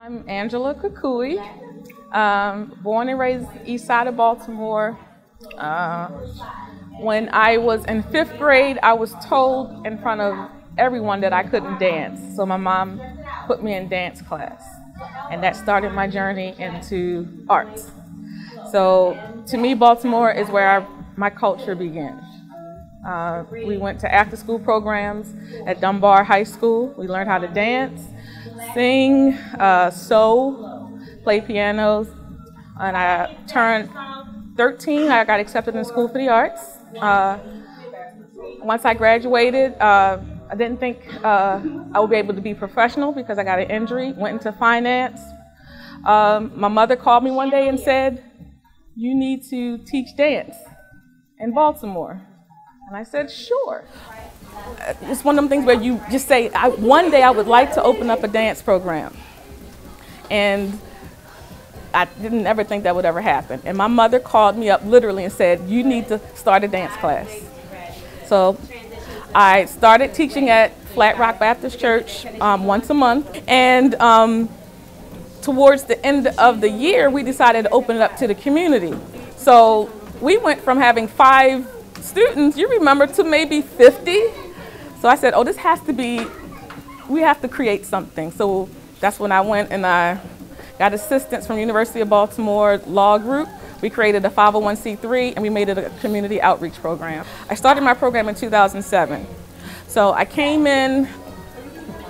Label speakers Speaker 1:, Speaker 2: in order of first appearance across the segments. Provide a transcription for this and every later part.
Speaker 1: I'm Angela Koukoui, born and raised east side of Baltimore. When I was in 5th grade, I was told in front of everyone that I couldn't dance. So my mom put me in dance class, and that started my journey into arts. So to me, Baltimore is where my culture began. We went to after-school programs at Dunbar High School. We learned how to dance, sing, sew, play pianos. And I turned 13, I got accepted in School for the Arts. Once I graduated, I didn't think I would be able to be professional because I got an injury, went into finance. My mother called me one day and said, "You need to teach dance in Baltimore." And I said, "Sure." It's one of them things where you just say, one day I would like to open up a dance program. And I didn't ever think that would ever happen. And my mother called me up literally and said, "You need to start a dance class." So I started teaching at Flat Rock Baptist Church once a month. And towards the end of the year, we decided to open it up to the community. So we went from having 5 students, you remember, to maybe 50. So I said, oh, this has to be, we have to create something. So that's when I went and I got assistance from University of Baltimore Law Group. We created a 501c3 and we made it a community outreach program. I started my program in 2007. So I came in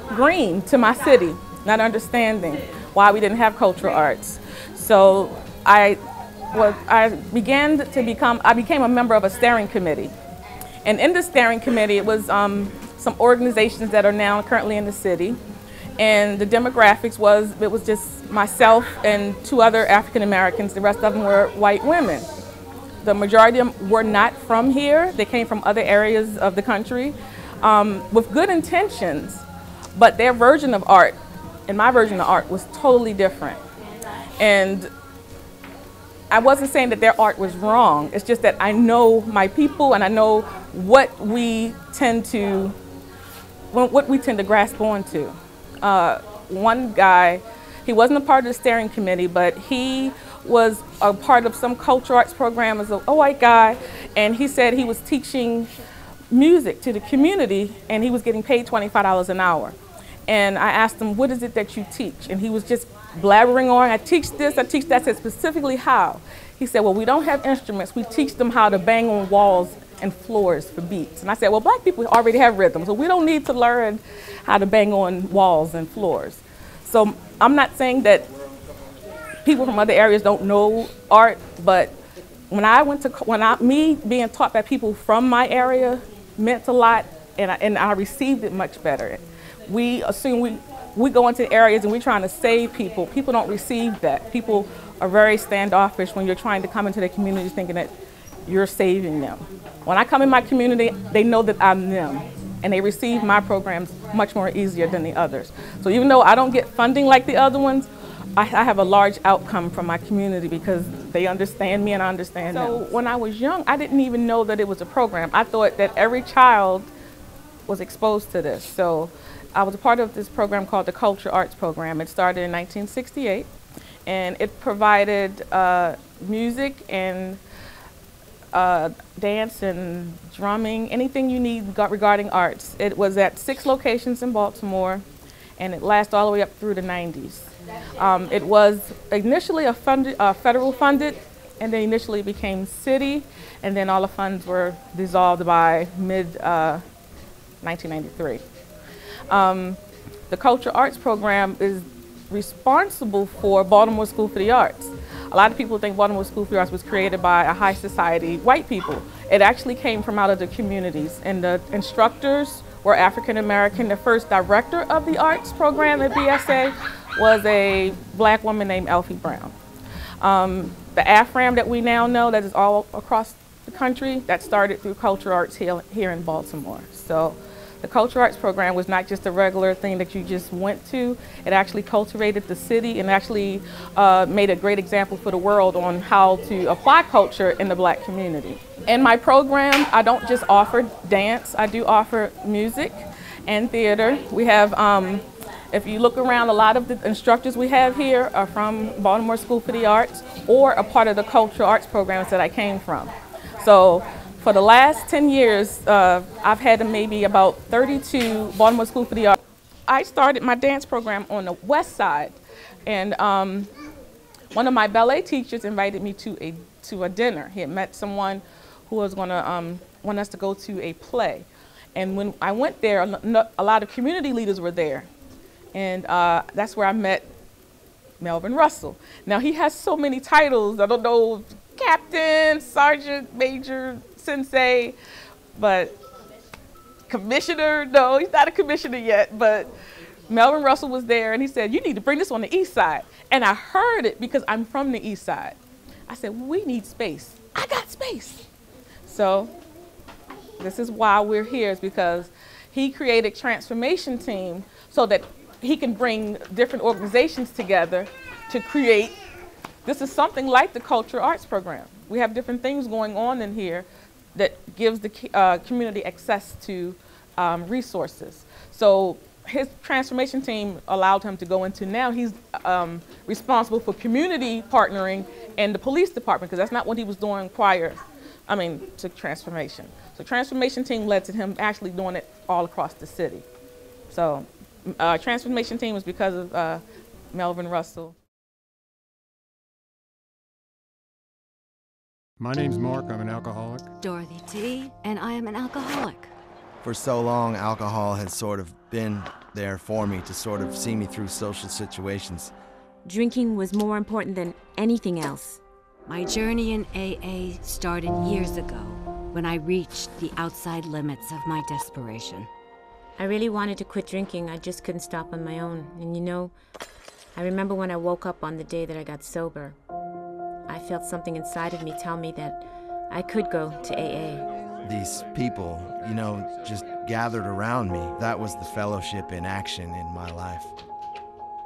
Speaker 1: green to my city, not understanding why we didn't have cultural arts. So I became a member of a steering committee. And in the steering committee, it was some organizations that are now currently in the city. And the demographics was, it was just myself and 2 other African Americans. The rest of them were white women. The majority of them were not from here. They came from other areas of the country with good intentions, but their version of art and my version of art was totally different. And I wasn't saying that their art was wrong. It's just that I know my people and I know what we tend to grasp onto. One guy, he wasn't a part of the steering committee, but he was a part of some cultural arts program as a white guy, and he said he was teaching music to the community and he was getting paid $25 an hour. And I asked him, "What is it that you teach?" And he was just blabbering on, "I teach this, I teach that." I said, "Specifically how?" He said, "Well, we don't have instruments. We teach them how to bang on walls and floors for beats." And I said, "Well, black people already have rhythm, so we don't need to learn how to bang on walls and floors." So I'm not saying that people from other areas don't know art, but me being taught by people from my area meant a lot, and I received it much better. We assume we go into areas and we're trying to save people. People don't receive that. People are very standoffish when you're trying to come into their communities thinking that you're saving them. When I come in my community, they know that I'm them, and they receive my programs much more easier than the others. So even though I don't get funding like the other ones, I have a large outcome from my community because they understand me and I understand them. So when I was young, I didn't even know that it was a program. I thought that every child was exposed to this. So I was a part of this program called the Cultural Arts Program. It started in 1968, and it provided music and dance and drumming, anything you need regarding arts. It was at 6 locations in Baltimore, and it lasted all the way up through the 90s. It was initially federal funded, and then initially became city, and then all the funds were dissolved by mid-1993. The Cultural Arts Program is responsible for Baltimore School for the Arts. A lot of people think Baltimore School for the Arts was created by a high society white people. It actually came from out of the communities, and the instructors were African American. The first director of the arts program at BSA was a black woman named Elfie Brown. The AFRAM that we now know that is all across the country, that started through cultural arts here in Baltimore. So the Cultural Arts Program was not just a regular thing that you just went to. It actually cultivated the city and actually made a great example for the world on how to apply culture in the black community. In my program, I don't just offer dance, I do offer music and theater. We have If you look around, a lot of the instructors we have here are from Baltimore School for the Arts or a part of the cultural arts programs that I came from. So for the last 10 years, I've had maybe about 32 Baltimore School for the Arts. I started my dance program on the west side, and one of my ballet teachers invited me to a dinner. He had met someone who was going to want us to go to a play. And when I went there, a lot of community leaders were there. And that's where I met Melvin Russell. Now, he has so many titles. I don't know, captain, sergeant, major, sensei, but commissioner. No, he's not a commissioner yet, but Melvin Russell was there, and he said, you need to bring this on the east side. And I heard it because I'm from the east side. I said, we need space. I got space. So this is why we're here, is because he created a transformation team so that he can bring different organizations together to create. This is something like the cultural arts program. We have different things going on in here that gives the community access to resources. So his transformation team allowed him to go into, now he's responsible for community partnering and the police department, because that's not what he was doing prior, to transformation. So transformation team led to him actually doing it all across the city. So transformation team was because of Melvin Russell.
Speaker 2: My name's Mark, I'm an alcoholic.
Speaker 3: Dorothy T, and I am an alcoholic.
Speaker 4: For so long, alcohol has sort of been there for me to sort of see me through social situations.
Speaker 3: Drinking was more important than anything else. My journey in AA started years ago when I reached the outside limits of my desperation. I really wanted to quit drinking, I just couldn't stop on my own. And you know, I remember when I woke up on the day that I got sober, I felt something inside of me tell me that I could go to AA.
Speaker 4: These people, you know, just gathered around me. That was the fellowship in action in my life.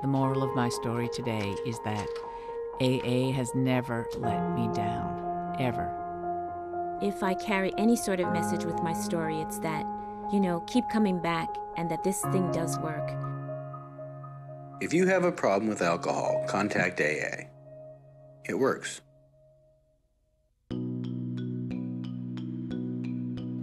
Speaker 5: The moral of my story today is that AA has never let me down, ever.
Speaker 3: If I carry any sort of message with my story, it's that, you know, keep coming back and that this thing does work.
Speaker 6: If you have a problem with alcohol, contact AA. It works.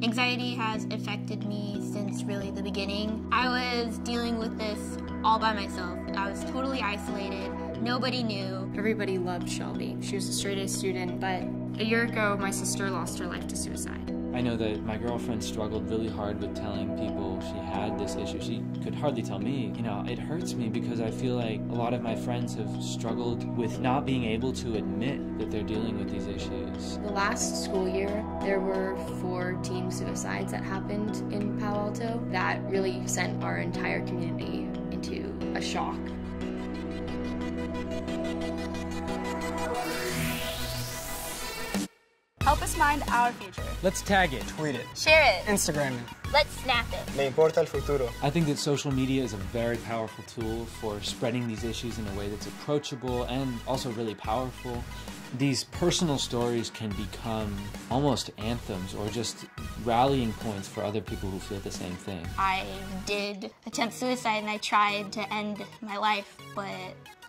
Speaker 7: Anxiety has affected me since really the beginning. I was dealing with this all by myself. I was totally isolated. Nobody knew.
Speaker 8: Everybody loved Shelby. She was a straight-A student, but a year ago, my sister lost her life to suicide.
Speaker 9: I know that my girlfriend struggled really hard with telling people she had this issue. She could hardly tell me. You know, it hurts me because I feel like a lot of my friends have struggled with not being able to admit that they're dealing with these issues.
Speaker 8: The last school year, there were 4 teen suicides that happened in Palo Alto. That really sent our entire community into a shock.
Speaker 10: Help us mind our future.
Speaker 11: Let's tag it, tweet it,
Speaker 10: share it,
Speaker 11: Instagram it.
Speaker 10: Let's snap it.
Speaker 11: Me importa el futuro.
Speaker 9: I think that social media is a very powerful tool for spreading these issues in a way that's approachable and also really powerful. These personal stories can become almost anthems or just rallying points for other people who feel the same thing.
Speaker 7: I did attempt suicide and I tried to end my life, but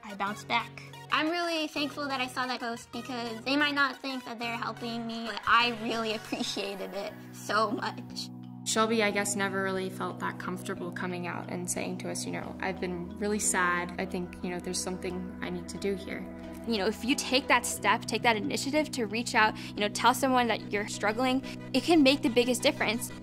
Speaker 7: I bounced back. I'm really thankful that I saw that post because they might not think that they're helping me, but I really appreciated it so much.
Speaker 8: Shelby, I guess, never really felt that comfortable coming out and saying to us, you know, I've been really sad. I think, you know, there's something I need to do here.
Speaker 12: You know, if you take that step, take that initiative to reach out, you know, tell someone that you're struggling, it can make the biggest difference.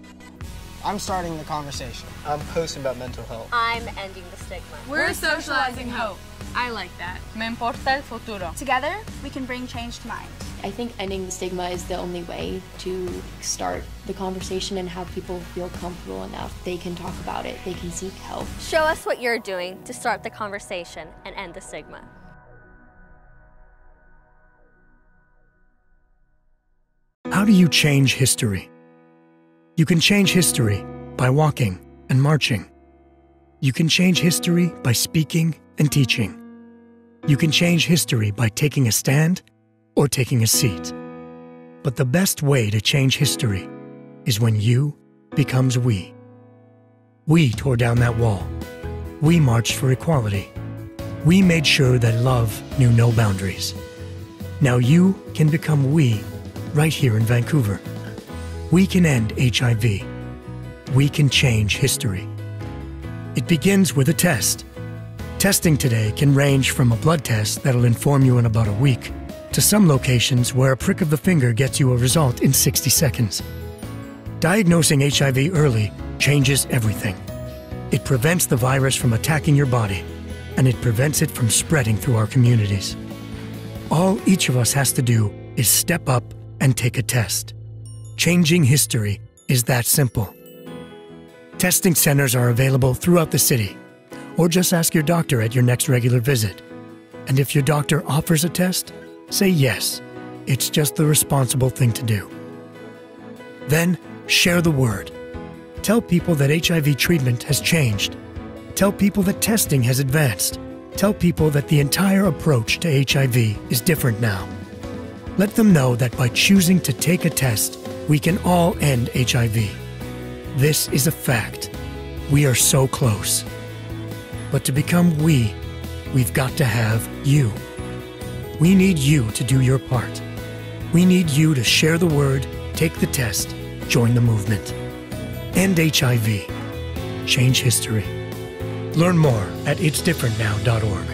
Speaker 11: I'm starting the conversation. I'm posting about mental health.
Speaker 10: I'm ending the stigma.
Speaker 8: We're socializing hope. I like that.
Speaker 10: Me importa el futuro.
Speaker 12: Together, we can bring change to mind.
Speaker 13: I think ending the stigma is the only way to start the conversation and have people feel comfortable enough. They can talk about it, they can seek help.
Speaker 10: Show us what you're doing to start the conversation and end the stigma.
Speaker 14: How do you change history? You can change history by walking and marching. You can change history by speaking and teaching. You can change history by taking a stand or taking a seat. But the best way to change history is when you becomes we. We tore down that wall. We marched for equality. We made sure that love knew no boundaries. Now you can become we right here in Vancouver. We can end HIV. We can change history. It begins with a test. Testing today can range from a blood test that'll inform you in about a week to some locations where a prick of the finger gets you a result in 60 seconds. Diagnosing HIV early changes everything. It prevents the virus from attacking your body, and it prevents it from spreading through our communities. All each of us has to do is step up and take a test. Changing history is that simple. Testing centers are available throughout the city, or just ask your doctor at your next regular visit. And if your doctor offers a test, say yes. It's just the responsible thing to do. Then, share the word. Tell people that HIV treatment has changed. Tell people that testing has advanced. Tell people that the entire approach to HIV is different now. Let them know that by choosing to take a test, we can all end HIV. This is a fact. We are so close. But to become we've got to have you. We need you to do your part. We need you to share the word, take the test, join the movement. End HIV. Change history. Learn more at itsdifferentnow.org.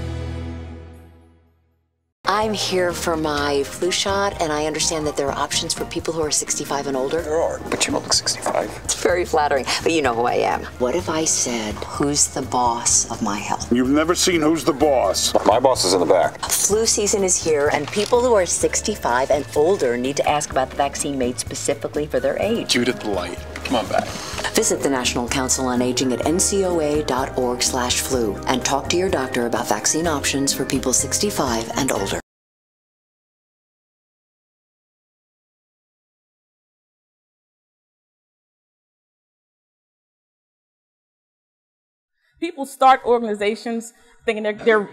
Speaker 15: I'm here for my flu shot, and I understand that there are options for people who are 65 and older.
Speaker 16: There are, but you don't look 65.
Speaker 15: It's very flattering, but you know who I am. What if I said, who's the boss of my health?
Speaker 16: You've never seen Who's the Boss. My boss is in the back.
Speaker 15: Flu season is here, and people who are 65 and older need to ask about the vaccine made specifically for their age.
Speaker 16: Judith Light, come on back.
Speaker 15: Visit the National Council on Aging at ncoa.org/flu and talk to your doctor about vaccine options for people 65 and older.
Speaker 1: People start organizations thinking they're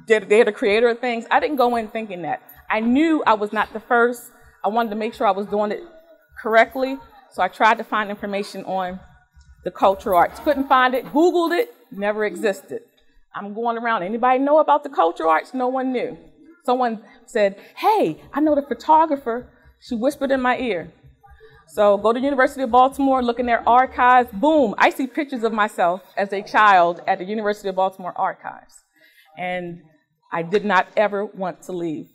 Speaker 1: the creator of things. I didn't go in thinking that. I knew I was not the first. I wanted to make sure I was doing it correctly, so I tried to find information on the cultural arts. Couldn't find it, Googled it, never existed. I'm going around, anybody know about the cultural arts? No one knew. Someone said, hey, I know the photographer. She whispered in my ear. So go to the University of Baltimore, look in their archives, boom, I see pictures of myself as a child at the University of Baltimore archives. And I did not ever want to leave.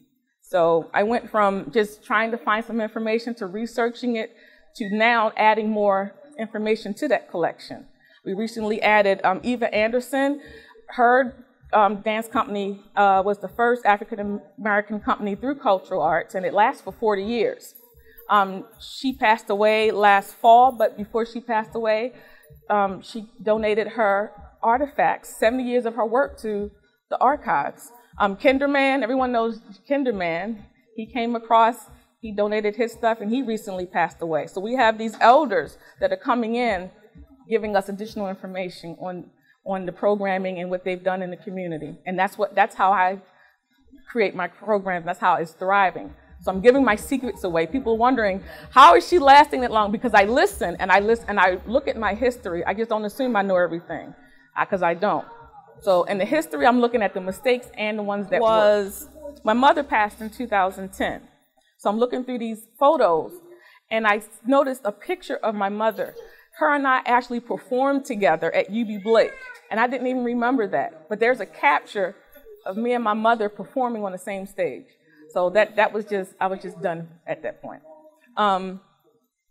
Speaker 1: So I went from just trying to find some information to researching it to now adding more information to that collection. We recently added Eva Anderson. Her dance company was the first African-American company through cultural arts, and it lasts for 40 years. She passed away last fall, but before she passed away, she donated her artifacts, 70 years of her work, to the archives. Kinderman, everyone knows Kinderman. He came across, he donated his stuff, and he recently passed away. So we have these elders that are coming in, giving us additional information on the programming and what they've done in the community. And that's how I create my program. That's how it's thriving. So I'm giving my secrets away. People are wondering, how is she lasting that long? Because I listen and I look at my history. I just don't assume I know everything, because I don't. So in the history, I'm looking at the mistakes and the ones that was. My mother passed in 2010. So I'm looking through these photos, and I noticed a picture of my mother. Her and I actually performed together at UB Blake, and I didn't even remember that. But there's a capture of me and my mother performing on the same stage. So I was just done at that point.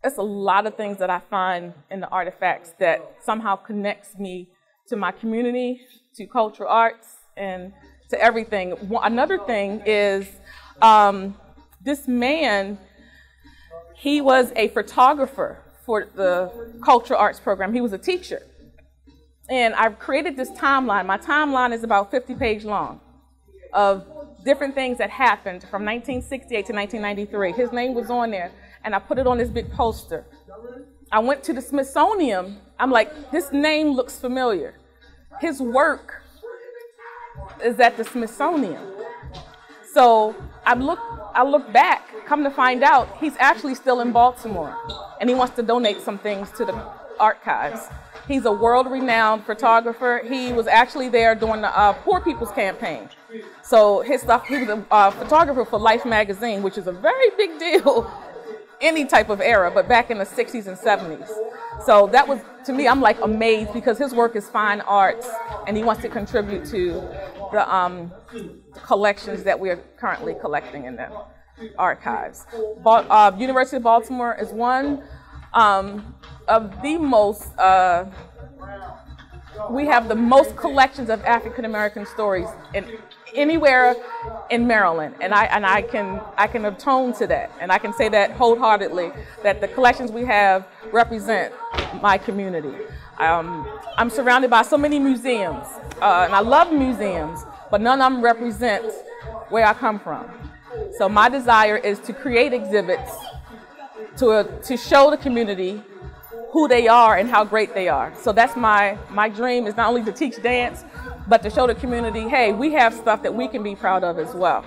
Speaker 1: There's a lot of things that I find in the artifacts that somehow connects me to my community, to cultural arts, and to everything. Another thing is this man, he was a photographer for the cultural arts program. He was a teacher. And I've created this timeline. My timeline is about 50 pages long of different things that happened from 1968 to 1993. His name was on there, and I put it on this big poster. I went to the Smithsonian. I'm like, this name looks familiar. His work is at the Smithsonian. So I look back, come to find out, he's actually still in Baltimore, and he wants to donate some things to the archives. He's a world-renowned photographer. He was actually there during the Poor People's Campaign. So his stuff, he was a photographer for Life magazine, which is a very big deal any type of era, but back in the 60s and 70s. So that was, to me, I'm like amazed because his work is fine arts and he wants to contribute to the collections that we are currently collecting in the archives. University of Baltimore is one of the most, we have the most collections of African American stories anywhere in Maryland, and I can atone to that, and I can say that wholeheartedly, that the collections we have represent my community. I'm surrounded by so many museums, and I love museums, but none of them represent where I come from. So my desire is to create exhibits to show the community who they are and how great they are. So that's my dream, is not only to teach dance, but to show the community, hey, we have stuff that we can be proud of as well.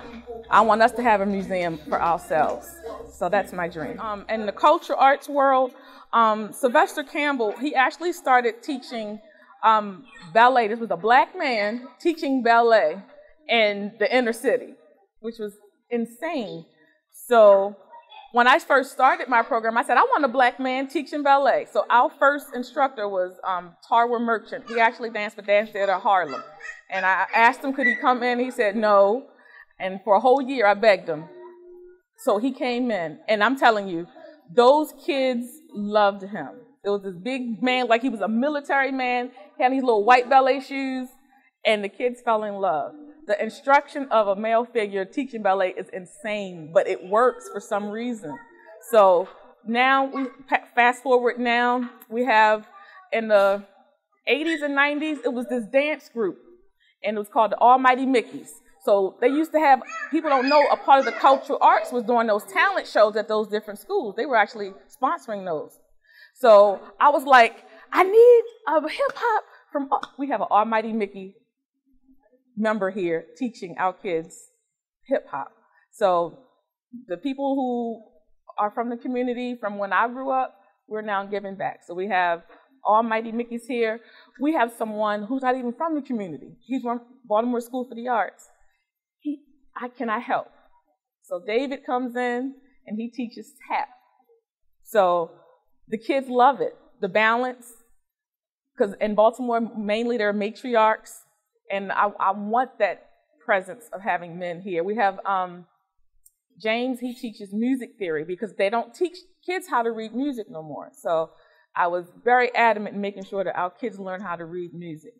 Speaker 1: I want us to have a museum for ourselves. So that's my dream. In the cultural arts world, Sylvester Campbell, he actually started teaching ballet. This was a black man teaching ballet in the inner city, which was insane. So when I first started my program, I said, I want a black man teaching ballet. So our first instructor was Tarwer Merchant. He actually danced for Dance Theater Harlem. And I asked him, could he come in? He said no. And for a whole year, I begged him. So he came in. And I'm telling you, those kids loved him. It was this big man, like he was a military man. He had these little white ballet shoes. And the kids fell in love. The instruction of a male figure teaching ballet is insane, but it works for some reason. So now, we fast forward now, we have in the 80s and 90s, it was this dance group, and it was called the Almighty Mickeys. So they used to have, people don't know, a part of the cultural arts was doing those talent shows at those different schools. They were actually sponsoring those. So I was like, I need a hip hop from, we have an Almighty Mickey member here teaching our kids hip hop. So the people who are from the community from when I grew up, we're now giving back. So we have Almighty Mickey's here. We have someone who's not even from the community. He's from Baltimore School for the Arts. Can I help? So David comes in and he teaches tap. So the kids love it. The balance, because in Baltimore mainly there are matriarchs. And I want that presence of having men here. We have James, he teaches music theory because they don't teach kids how to read music no more. So I was very adamant in making sure that our kids learn how to read music.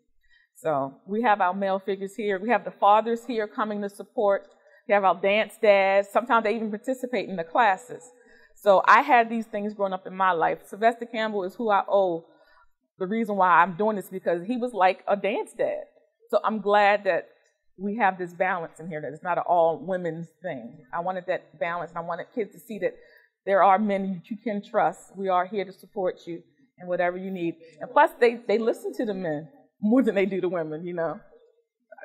Speaker 1: So we have our male figures here. We have the fathers here coming to support. We have our dance dads. Sometimes they even participate in the classes. So I had these things growing up in my life. Sylvester Campbell is who I owe the reason why I'm doing this, because he was like a dance dad. So I'm glad that we have this balance in here, that it's not an all women's thing. I wanted that balance, and I wanted kids to see that there are men you can trust. We are here to support you in whatever you need. And plus, they listen to the men more than they do the women, you know.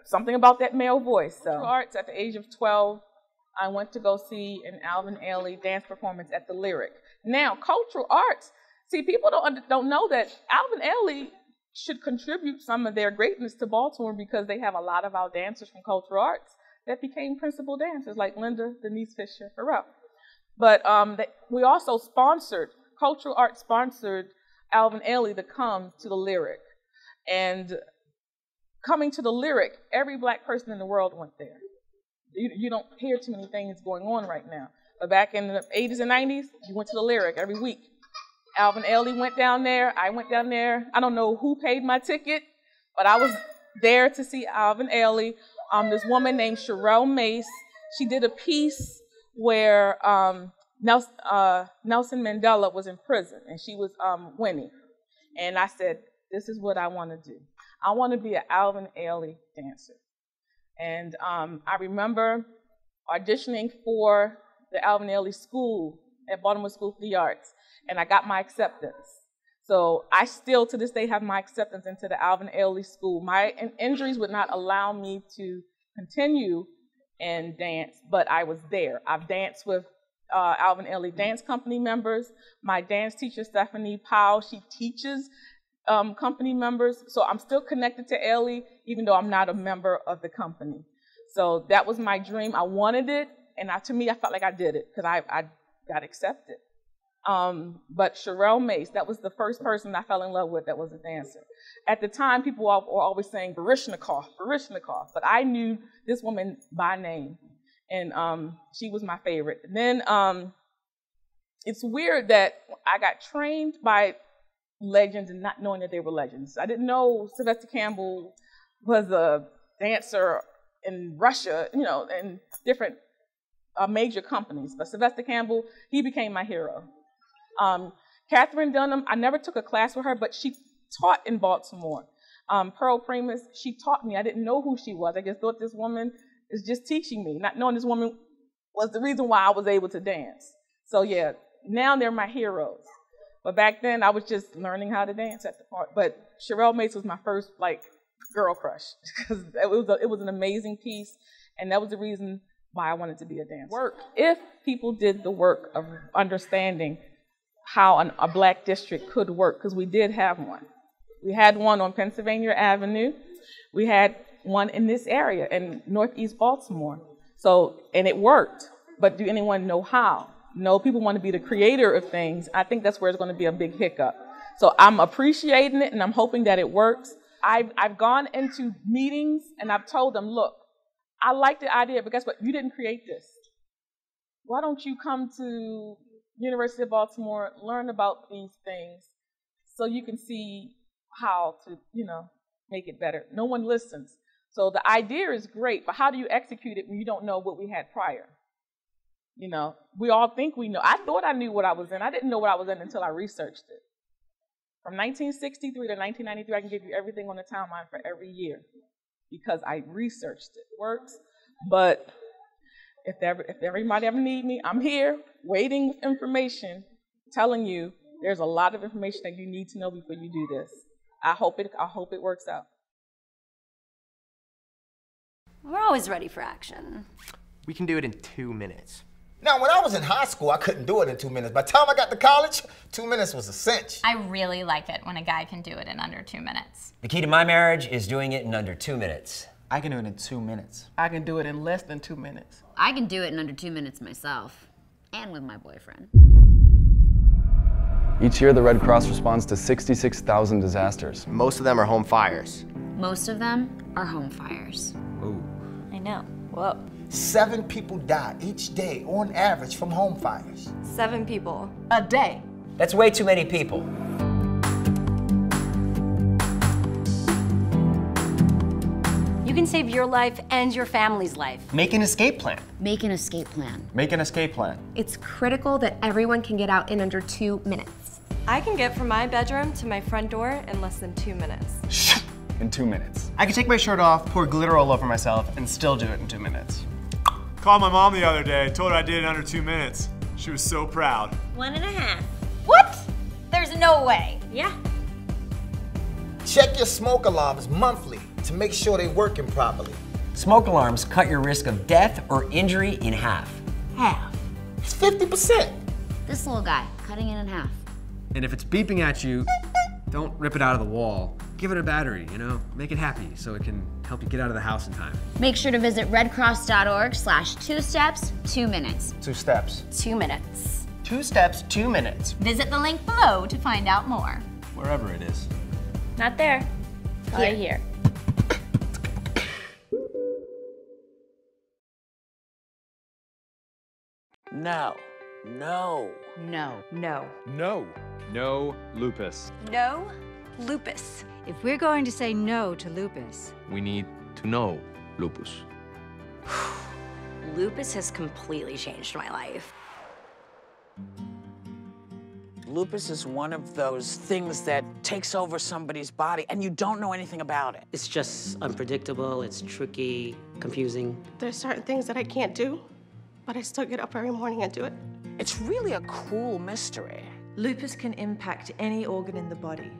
Speaker 1: Something about that male voice. So arts, at the age of 12, I went to go see an Alvin Ailey dance performance at the Lyric. Now, cultural arts, see, people don't know that Alvin Ailey should contribute some of their greatness to Baltimore, because they have a lot of our dancers from cultural arts that became principal dancers, like Linda Denise Fisher Farrell. But we also sponsored, cultural arts sponsored Alvin Ailey to come to the Lyric. And coming to the Lyric, every black person in the world went there. You don't hear too many things going on right now. But back in the 80s and 90s, you went to the Lyric every week. Alvin Ailey went down there. I went down there. I don't know who paid my ticket, but I was there to see Alvin Ailey. This woman named Sherelle Mace, she did a piece where Nelson Mandela was in prison, and she was Winnie. And I said, this is what I want to do. I want to be an Alvin Ailey dancer. And I remember auditioning for the Alvin Ailey School at Baltimore School for the Arts, and I got my acceptance. So I still, to this day, have my acceptance into the Alvin Ailey School. My injuries would not allow me to continue in dance, but I was there. I've danced with Alvin Ailey Dance Company members. My dance teacher, Stephanie Powell, she teaches company members. So I'm still connected to ALE, even though I'm not a member of the company. So that was my dream. I wanted it, and to me, I felt like I did it because I got accepted. But Sherelle Mace, that was the first person I fell in love with that was a dancer. At the time, people were always saying Baryshnikov, Baryshnikov, but I knew this woman by name, and she was my favorite. And then it's weird that I got trained by legends and not knowing that they were legends. I didn't know Sylvester Campbell was a dancer in Russia, you know, in different major companies. But Sylvester Campbell, he became my hero. Catherine Dunham, I never took a class with her, but she taught in Baltimore. Pearl Primus, she taught me. I didn't know who she was. I just thought this woman is just teaching me, not knowing this woman was the reason why I was able to dance. So yeah, now they're my heroes. But back then, I was just learning how to dance at the park. But Sherelle Mace was my first, like, girl crush, because it was an amazing piece, and that was the reason why I wanted to be a dancer. If people did the work of understanding how a black district could work, because we did have one. We had one on Pennsylvania Avenue. We had one in this area in Northeast Baltimore. So, and it worked, but do anyone know how? No, people want to be the creator of things. I think that's where it's going to be a big hiccup. So I'm appreciating it, and I'm hoping that it works. I've gone into meetings, and I've told them, look, I like the idea, but guess what? You didn't create this. Why don't you come to University of Baltimore, learn about these things, so you can see how to, you know, make it better. No one listens. So the idea is great, but how do you execute it when you don't know what we had prior? You know, we all think we know. I thought I knew what I was in. I didn't know what I was in until I researched it. From 1963 to 1993, I can give you everything on the timeline for every year because I researched it. Works, but if everybody ever need me, I'm here waiting with information, telling you there's a lot of information that you need to know before you do this. I hope it works out.
Speaker 17: We're always ready for action.
Speaker 18: We can do it in 2 minutes.
Speaker 19: Now, when I was in high school, I couldn't do it in 2 minutes. By the time I got to college, 2 minutes was a cinch.
Speaker 20: I really like it when a guy can do it in under 2 minutes.
Speaker 21: The key to my marriage is doing it in under 2 minutes.
Speaker 18: I can do it in 2 minutes.
Speaker 22: I can do it in less than 2 minutes.
Speaker 3: I can do it in under 2 minutes myself, and with my boyfriend.
Speaker 23: Each year, the Red Cross responds to 66,000 disasters.
Speaker 18: Most of them are home fires.
Speaker 3: Most of them are home fires.
Speaker 18: Ooh.
Speaker 20: I know. Whoa.
Speaker 19: 7 people die each day, on average, from home fires.
Speaker 17: 7 people.
Speaker 22: A day.
Speaker 21: That's way too many people.
Speaker 17: You can save your life and your family's life.
Speaker 18: Make an escape plan.
Speaker 3: Make an escape plan.
Speaker 18: Make an escape plan.
Speaker 24: It's critical that everyone can get out in under 2 minutes.
Speaker 25: I can get from my bedroom to my front door in less than 2 minutes.
Speaker 18: In 2 minutes. I can take my shirt off, pour glitter all over myself, and still do it in 2 minutes.
Speaker 26: Called my mom the other day, told her I did it in under 2 minutes. She was so proud.
Speaker 20: 1.5. What? There's no way.
Speaker 17: Yeah.
Speaker 19: Check your smoke alarms monthly to make sure they're working properly.
Speaker 21: Smoke alarms cut your risk of death or injury in half.
Speaker 19: Half? It's 50%.
Speaker 3: This little guy, cutting it in half.
Speaker 18: And if it's beeping at you, don't rip it out of the wall. Give it a battery, you know? Make it happy so it can help you get out of the house in time.
Speaker 3: Make sure to visit redcross.org/2steps, 2 minutes.
Speaker 18: 2 steps.
Speaker 17: 2 minutes.
Speaker 18: 2 steps, 2 minutes.
Speaker 20: Visit the link below to find out more.
Speaker 18: Wherever it is.
Speaker 17: Not there. Right here.
Speaker 27: No. No.
Speaker 3: No.
Speaker 17: No.
Speaker 2: No. No lupus.
Speaker 17: No lupus.
Speaker 28: If we're going to say no to lupus,
Speaker 29: we need to know lupus.
Speaker 17: Lupus has completely changed my life.
Speaker 27: Lupus is one of those things that takes over somebody's body and you don't know anything about it.
Speaker 30: It's just unpredictable, it's tricky, confusing.
Speaker 24: There's certain things that I can't do, but I still get up every morning and do it.
Speaker 27: It's really a cool mystery.
Speaker 31: Lupus can impact any organ in the body.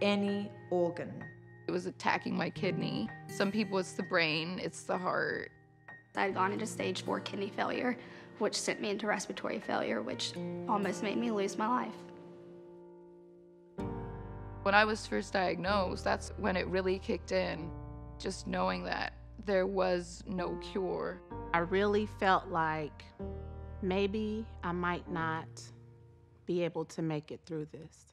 Speaker 31: Any organ.
Speaker 32: It was attacking my kidney. Some people it's the brain, it's the heart.
Speaker 7: I had gone into stage 4 kidney failure, which sent me into respiratory failure, which almost made me lose my life.
Speaker 32: When I was first diagnosed, that's when it really kicked in, just knowing that there was no cure.
Speaker 24: I really felt like maybe I might not be able to make it through this.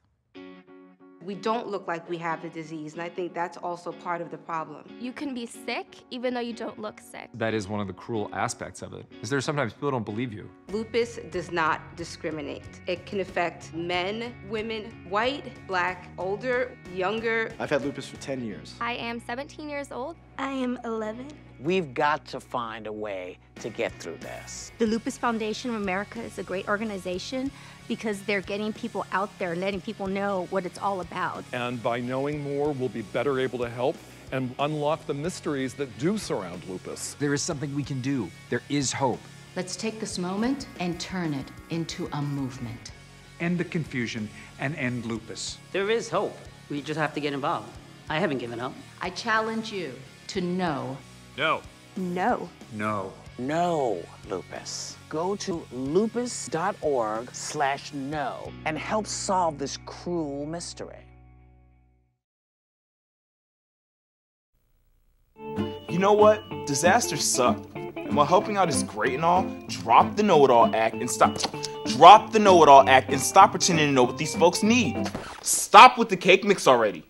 Speaker 4: We don't look like we have the disease, and I think that's also part of the problem.
Speaker 5: You can be sick even though you don't look sick.
Speaker 6: That is one of the cruel aspects of it, is there sometimes people don't believe you.
Speaker 4: Lupus does not discriminate. It can affect men, women, white, black, older, younger.
Speaker 8: I've had lupus for 10 years.
Speaker 5: I am 17 years old.
Speaker 7: I am 11.
Speaker 27: We've got to find a way to get through this.
Speaker 9: The Lupus Foundation of America is a great organization because they're getting people out there and letting people know what it's all about.
Speaker 10: And by knowing more, we'll be better able to help and unlock the mysteries that do surround lupus.
Speaker 21: There is something we can do. There is hope.
Speaker 11: Let's take this moment and turn it into a movement.
Speaker 12: End the confusion and end lupus.
Speaker 30: There is hope. We just have to get involved. I haven't given up.
Speaker 11: I challenge you to know.
Speaker 2: No.
Speaker 9: No.
Speaker 12: No.
Speaker 27: No lupus. Go to lupus.org/no and help solve this cruel mystery.
Speaker 13: You know what? Disasters suck. And while helping out is great and all, drop the know-it-all act and stop. Drop the know-it-all act and stop pretending to know what these folks need. Stop with the cake mix already.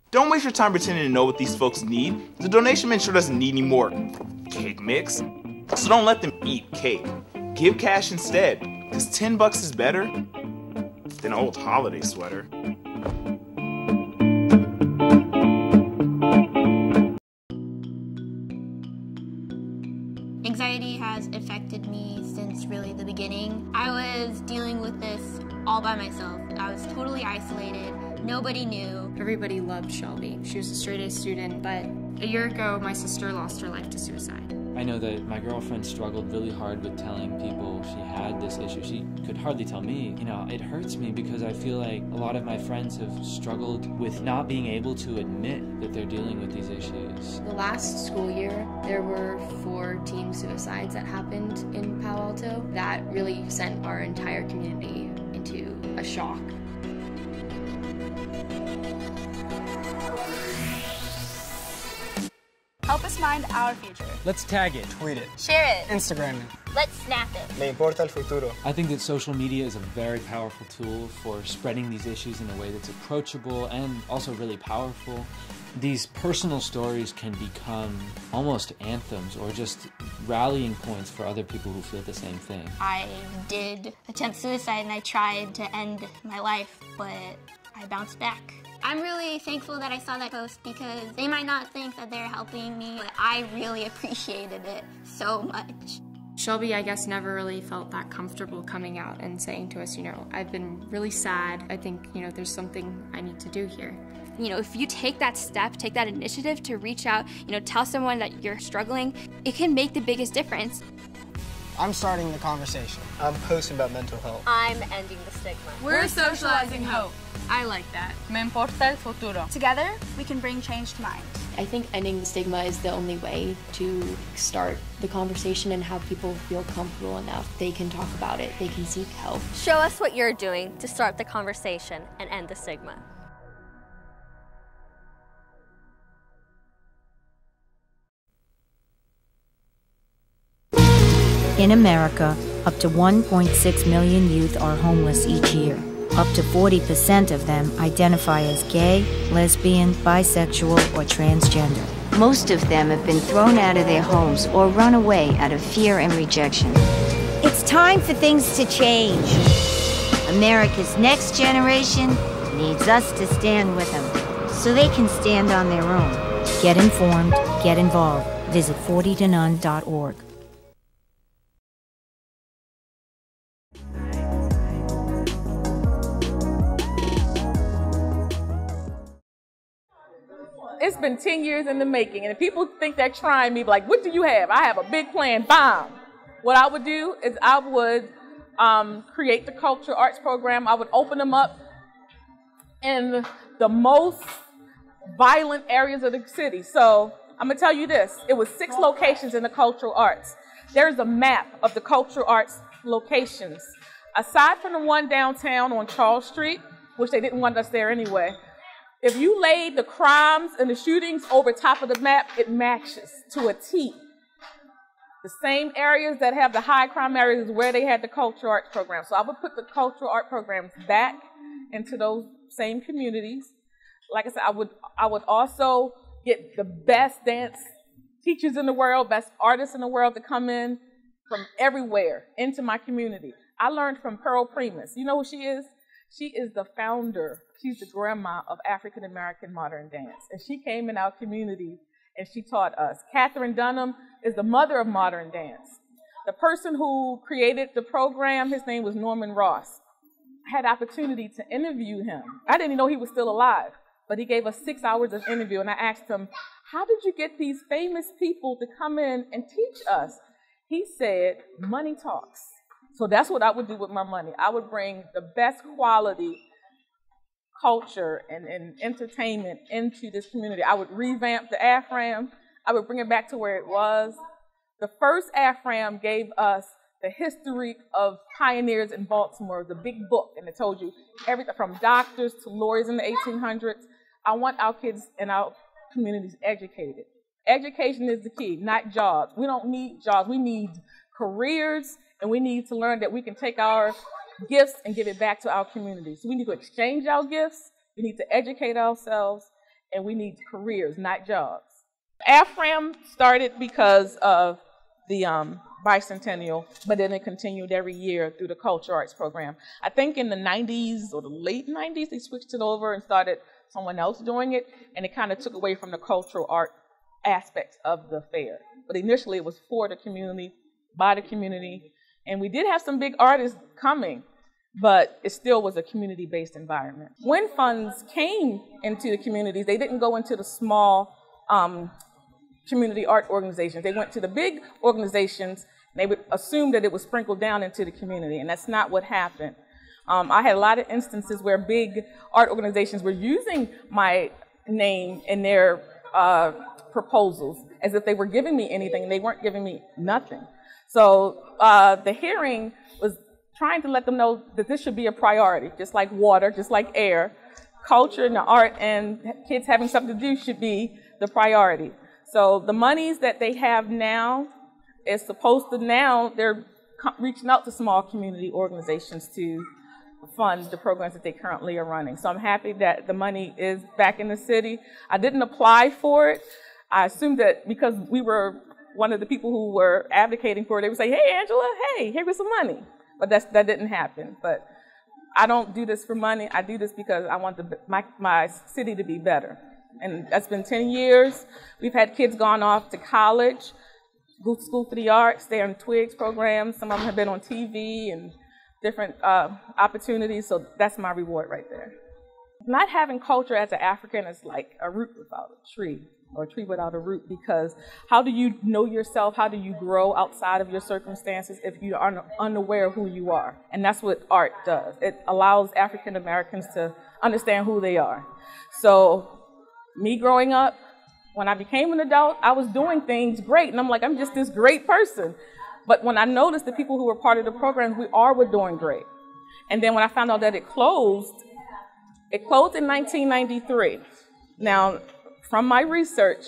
Speaker 13: Don't waste your time pretending to know what these folks need. The donation man sure doesn't need any more cake mix. So don't let them eat cake. Give cash instead, because $10 is better than an old holiday sweater.
Speaker 7: Anxiety has affected me since really the beginning. I was dealing with this all by myself. I was totally isolated. Nobody knew.
Speaker 14: Everybody loved Shelby. She was a straight-A student, but a year ago, my sister lost her life to suicide.
Speaker 15: I know that my girlfriend struggled really hard with telling people she had this issue. She could hardly tell me. You know, it hurts me because I feel like a lot of my friends have struggled with not being able to admit that they're dealing with these issues.
Speaker 14: The last school year, there were 4 teen suicides that happened in Palo Alto. That really sent our entire community into a shock.
Speaker 16: Help us find our future.
Speaker 33: Let's tag it.
Speaker 34: Tweet it.
Speaker 16: Share it.
Speaker 34: Instagram it.
Speaker 16: Let's snap it.
Speaker 34: Me importa el futuro.
Speaker 15: I think that social media is a very powerful tool for spreading these issues in a way that's approachable and also really powerful. These personal stories can become almost anthems or just rallying points for other people who feel the same thing.
Speaker 7: I did attempt suicide and I tried to end my life, but I bounced back. I'm really thankful that I saw that post because they might not think that they're helping me, but I really appreciated it so much.
Speaker 14: Shelby, I guess, never really felt that comfortable coming out and saying to us, you know, I've been really sad. I think, you know, there's something I need to do here.
Speaker 5: You know, if you take that step, take that initiative to reach out, you know, tell someone that you're struggling, it can make the biggest difference.
Speaker 34: I'm starting the conversation. I'm posting about mental health.
Speaker 20: I'm ending the stigma.
Speaker 14: We're socializing hope. I like that.
Speaker 20: Me importa el futuro.
Speaker 7: Together, we can bring change to mind.
Speaker 14: I think ending the stigma is the only way to start the conversation and have people feel comfortable enough. They can talk about it, they can seek help.
Speaker 20: Show us what you're doing to start the conversation and end the stigma.
Speaker 35: In America, up to 1.6 million youth are homeless each year. Up to 40% of them identify as gay, lesbian, bisexual, or transgender.
Speaker 3: Most of them have been thrown out of their homes or run away out of fear and rejection.
Speaker 35: It's time for things to change.
Speaker 3: America's next generation needs us to stand with them so they can stand on their own.
Speaker 35: Get informed, get involved. Visit 40tonone.org.
Speaker 1: It's been 10 years in the making, and if people think they're trying me, like, what do you have? I have a big plan, bomb. What I would do is I would create the cultural arts program. I would open them up in the most violent areas of the city. So I'm gonna tell you this, it was 6 locations in the cultural arts. There's a map of the cultural arts locations. Aside from the one downtown on Charles Street, which they didn't want us there anyway, If you laid the crimes and the shootings over top of the map, it matches to a T. The same areas that have the high crime areas is where they had the cultural arts program. So I would put the cultural art programs back into those same communities. Like I said, I would also get the best dance teachers in the world, best artists in the world to come in from everywhere into my community. I learned from Pearl Primus. You know who she is? She is the founder. She's the grandma of African American modern dance. And she came in our community and she taught us. Catherine Dunham is the mother of modern dance. The person who created the program, his name was Norman Ross. I had opportunity to interview him. I didn't even know he was still alive, but he gave us 6 hours of interview, and I asked him, how did you get these famous people to come in and teach us? He said, money talks. So that's what I would do with my money. I would bring the best quality culture and entertainment into this community. I would revamp the AFRAM. I would bring it back to where it was. The first AFRAM gave us the history of pioneers in Baltimore, the big book, and it told you everything from doctors to lawyers in the 1800s. I want our kids in our communities educated. Education is the key, not jobs. We don't need jobs. We need careers, and we need to learn that we can take our gifts and give it back to our communities. So we need to exchange our gifts, we need to educate ourselves, and we need careers, not jobs. AFRAM started because of the bicentennial, but then it continued every year through the cultural arts program. I think in the 90s or the late 90s, they switched it over and started someone else doing it, and it kind of took away from the cultural art aspects of the fair. But initially it was for the community, by the community, and we did have some big artists coming, but it still was a community-based environment. When funds came into the communities, they didn't go into the small community art organizations. They went to the big organizations, and they would assume that it was sprinkled down into the community, and that's not what happened. I had a lot of instances where big art organizations were using my name in their proposals as if they were giving me anything, and they weren't giving me nothing. So the hearing was trying to let them know that this should be a priority, just like water, just like air. Culture and the art and kids having something to do should be the priority. So the monies that they have now is supposed to now, they're reaching out to small community organizations to fund the programs that they currently are running. So I'm happy that the money is back in the city. I didn't apply for it. I assumed that because we were one of the people who were advocating for it, they would say, hey, Angela, hey, here was some money. But that didn't happen. But I don't do this for money. I do this because I want my city to be better. And that's been 10 years. We've had kids gone off to college, go to School for the Arts. They're in Twigs programs. Some of them have been on TV and different opportunities. So that's my reward right there. Not having culture as an African is like a root without a tree, or a tree without a root, because how do you know yourself? How do you grow outside of your circumstances if you are unaware of who you are? And that's what art does. It allows African Americans to understand who they are. So me growing up, when I became an adult, I was doing things great, and I'm like, I'm just this great person. But when I noticed the people who were part of the programs, we all were doing great. And then when I found out that it closed in 1993. Now, from my research,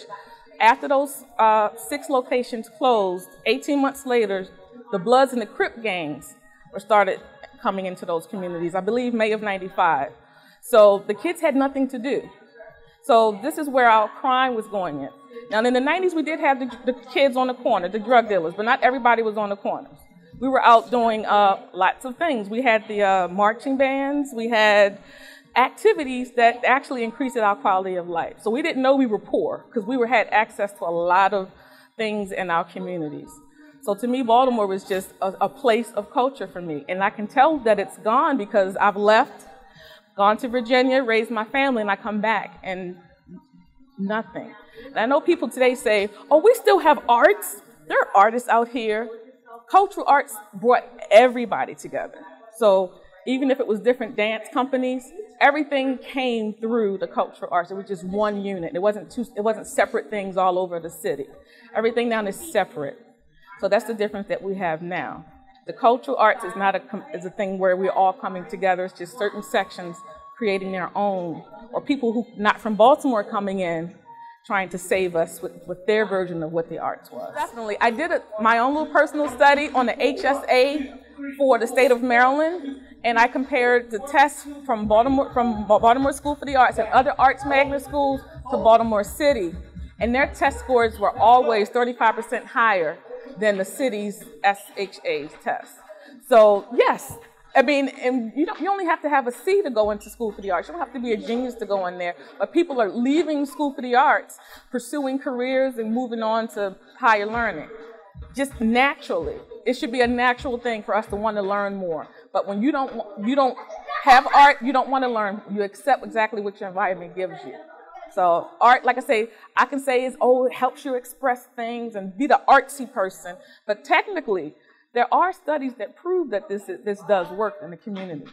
Speaker 1: after those 6 locations closed, 18 months later, the Bloods and the Crip gangs started coming into those communities, I believe May of '95. So the kids had nothing to do. So this is where our crime was going in. Now, in the 90s, we did have the kids on the corner, the drug dealers, but not everybody was on the corners. We were out doing lots of things. We had the marching bands. We had activities that actually increased our quality of life. So we didn't know we were poor because we had access to a lot of things in our communities. So to me, Baltimore was just a place of culture for me. And I can tell that it's gone because I've left, gone to Virginia, raised my family, and I come back and nothing. And I know people today say, oh, we still have arts. There are artists out here. Cultural arts brought everybody together. So even if it was different dance companies, everything came through the cultural arts. It was just one unit. It wasn't separate things all over the city. Everything now is separate. So that's the difference that we have now. The cultural arts is not a thing where we're all coming together. It's just certain sections creating their own or people who not from Baltimore coming in, trying to save us with their version of what the arts was. Definitely. I did my own little personal study on the HSA for the state of Maryland, and I compared the tests from Baltimore School for the Arts and other arts magnet schools to Baltimore City. And their test scores were always 35% higher than the city's SHA's test. So yes, I mean, and you only have to have a C to go into School for the Arts. You don't have to be a genius to go in there. But people are leaving School for the Arts, pursuing careers and moving on to higher learning. Just naturally. It should be a natural thing for us to want to learn more. But when you don't have art, you don't want to learn. You accept exactly what your environment gives you. So art, like I can say is, oh, it helps you express things and be the artsy person. But technically, there are studies that prove that this does work in the communities.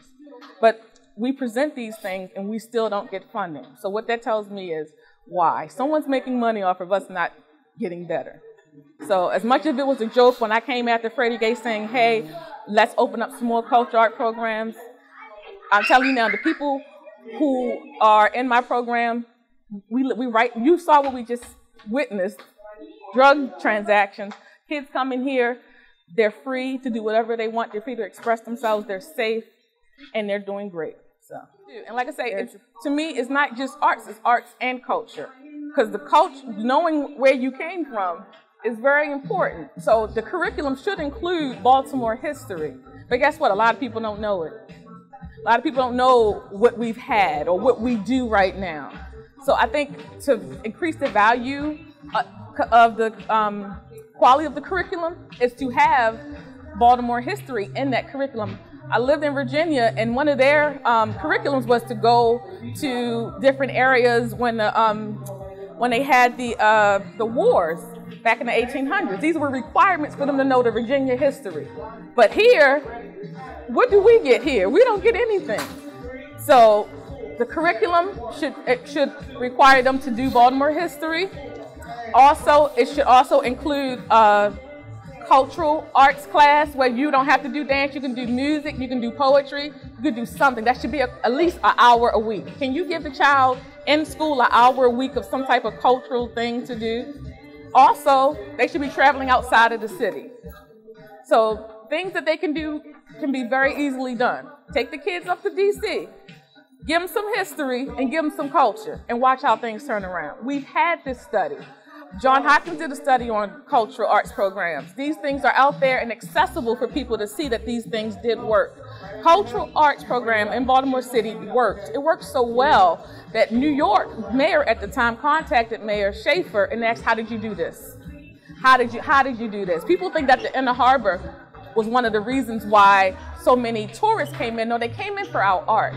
Speaker 1: But we present these things and we still don't get funding. So what that tells me is why. Someone's making money off of us not getting better. So as much as it was a joke when I came after Freddie Gay saying, hey, let's open up some more culture art programs, I'm telling you now, the people who are in my program, you saw what we just witnessed, drug transactions. Kids come in here, they're free to do whatever they want, they're free to express themselves, they're safe, and they're doing great. So, and like I say, to me, it's not just arts, it's arts and culture. Because the culture, knowing where you came from is very important. So the curriculum should include Baltimore history. But guess what? A lot of people don't know it. A lot of people don't know what we've had or what we do right now. So I think to increase the value of the quality of the curriculum is to have Baltimore history in that curriculum. I lived in Virginia, and one of their curriculums was to go to different areas when they had the wars back in the 1800s. These were requirements for them to know the Virginia history. But here, what do we get here? We don't get anything. So the curriculum should require them to do Baltimore history. Also, it should also include a cultural arts class where you don't have to do dance, you can do music, you can do poetry, you can do something. That should be at least an hour a week. Can you give the child in school an hour a week of some type of cultural thing to do? Also, they should be traveling outside of the city. So things that they can do can be very easily done. Take the kids up to DC. Give them some history and give them some culture and watch how things turn around. We've had this study. John Hopkins did a study on cultural arts programs. These things are out there and accessible for people to see that these things did work. Cultural arts program in Baltimore City worked. It worked so well that New York mayor at the time contacted Mayor Schaefer and asked, how did you do this? How did you do this? People think that the Inner Harbor was one of the reasons why so many tourists came in. No, they came in for our art.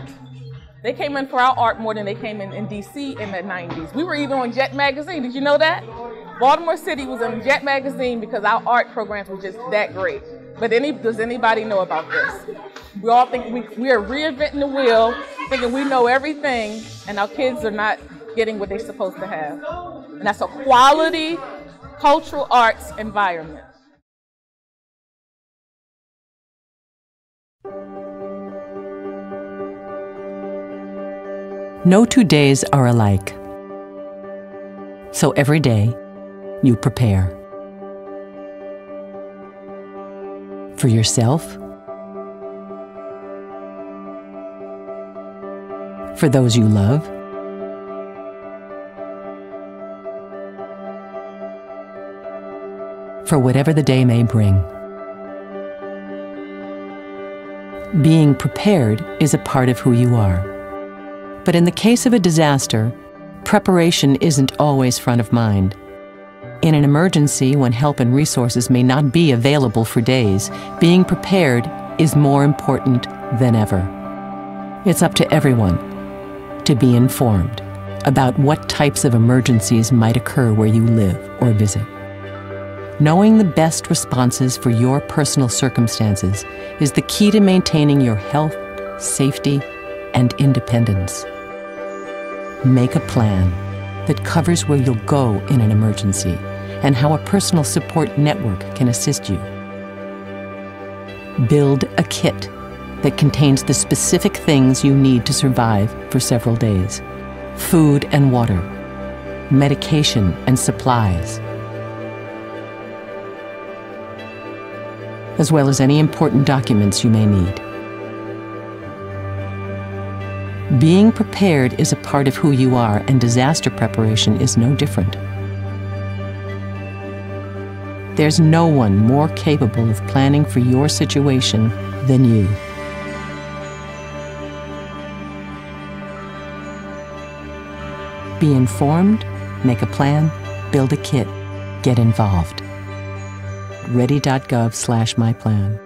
Speaker 1: They came in for our art more than they came in DC in the 90s. We were even on Jet Magazine. Did you know that? Baltimore City was on Jet Magazine because our art programs were just that great. But does anybody know about this? We all think we are reinventing the wheel, thinking we know everything, and our kids are not getting what they're supposed to have. And that's a quality cultural arts environment.
Speaker 6: No 2 days are alike. So every day, you prepare. For yourself, for those you love, for whatever the day may bring. Being prepared is a part of who you are. But in the case of a disaster, preparation isn't always front of mind. In an emergency, when help and resources may not be available for days, being prepared is more important than ever. It's up to everyone to be informed about what types of emergencies might occur where you live or visit. Knowing the best responses for your personal circumstances is the key to maintaining your health, safety, and independence. Make a plan that covers where you'll go in an emergency and how a personal support network can assist you. Build a kit that contains the specific things you need to survive for several days. food and water, medication and supplies, as well as any important documents you may need. Being prepared is a part of who you are, and disaster preparation is no different. There's no one more capable of planning for your situation than you. Be informed, make a plan, build a kit, get involved. Ready.gov/myplan.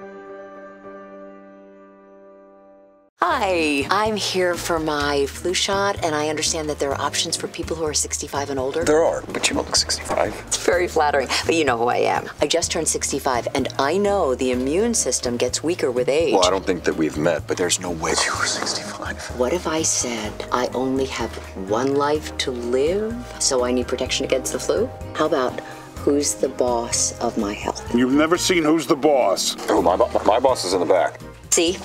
Speaker 4: Hi, I'm here for my flu shot, and I understand that there are options for people who are 65 and older.
Speaker 8: There are, but you don't look 65.
Speaker 4: It's very flattering, but you know who I am. I just turned 65, and I know the immune system gets weaker with age.
Speaker 8: Well, I don't think that we've met, but there's no way you were 65.
Speaker 4: What if I said I only have one life to live, so I need protection against the flu? How about who's the boss of my health?
Speaker 17: You've never seen Who's the Boss?
Speaker 8: Oh, my boss is in the back.
Speaker 4: See?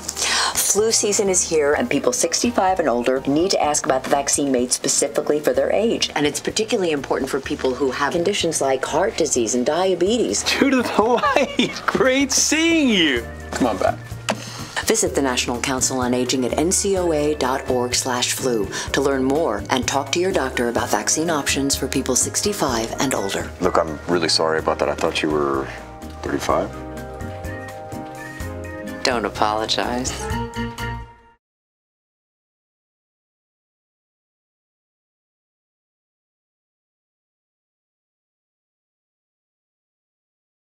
Speaker 4: Flu season is here, and people 65 and older need to ask about the vaccine made specifically for their age. And it's particularly important for people who have conditions like heart disease and diabetes.
Speaker 8: Judith Hawaii, great seeing you. Come on back.
Speaker 4: Visit the National Council on Aging at ncoa.org/flu to learn more and talk to your doctor about vaccine options for people 65 and older.
Speaker 8: Look, I'm really sorry about that. I thought you were 35.
Speaker 4: Don't apologize.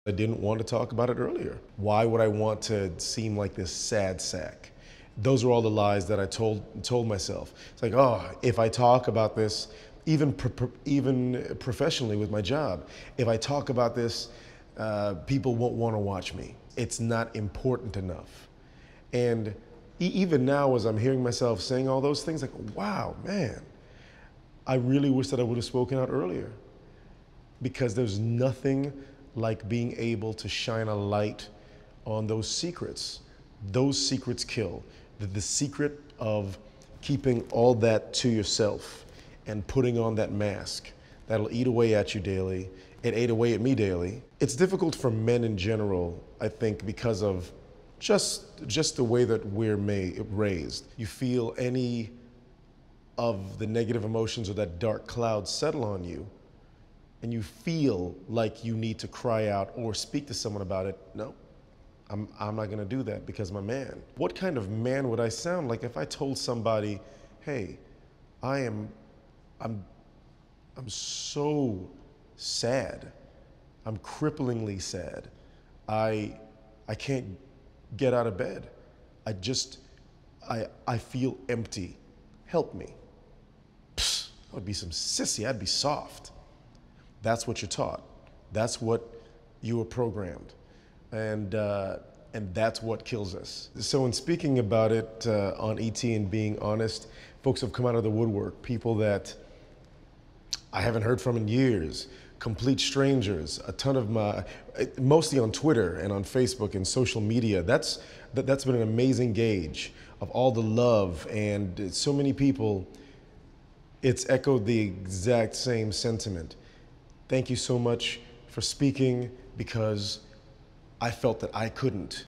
Speaker 18: I didn't want to talk about it earlier. Why would I want to seem like this sad sack? Those are all the lies that I told myself. It's like, oh, if I talk about this, even professionally with my job, if I talk about this, people won't want to watch me. It's not important enough. And even now, as I'm hearing myself saying all those things, like, wow, man, I really wish that I would have spoken out earlier, because there's nothing like being able to shine a light on those secrets. Those secrets kill. The secret of keeping all that to yourself and putting on that mask that'll eat away at you daily. It ate away at me daily. It's difficult for men in general, I think, because of just the way that we're raised. You feel any of the negative emotions or that dark cloud settle on you, and you feel like you need to cry out or speak to someone about it. No, I'm not gonna do that because I'm a man. What kind of man would I sound like if I told somebody, hey, I'm so sad. I'm cripplingly sad. I can't get out of bed. I feel empty. Help me. Psst, I would be some sissy. I'd be soft. That's what you're taught. That's what you were programmed. And that's what kills us. So in speaking about it on ET and being honest, folks have come out of the woodwork. People that I haven't heard from in years, complete strangers, a ton of mostly on Twitter and on Facebook and social media. That's been an amazing gauge of all the love, and so many people, it's echoed the exact same sentiment. Thank you so much for speaking, because I felt that I couldn't.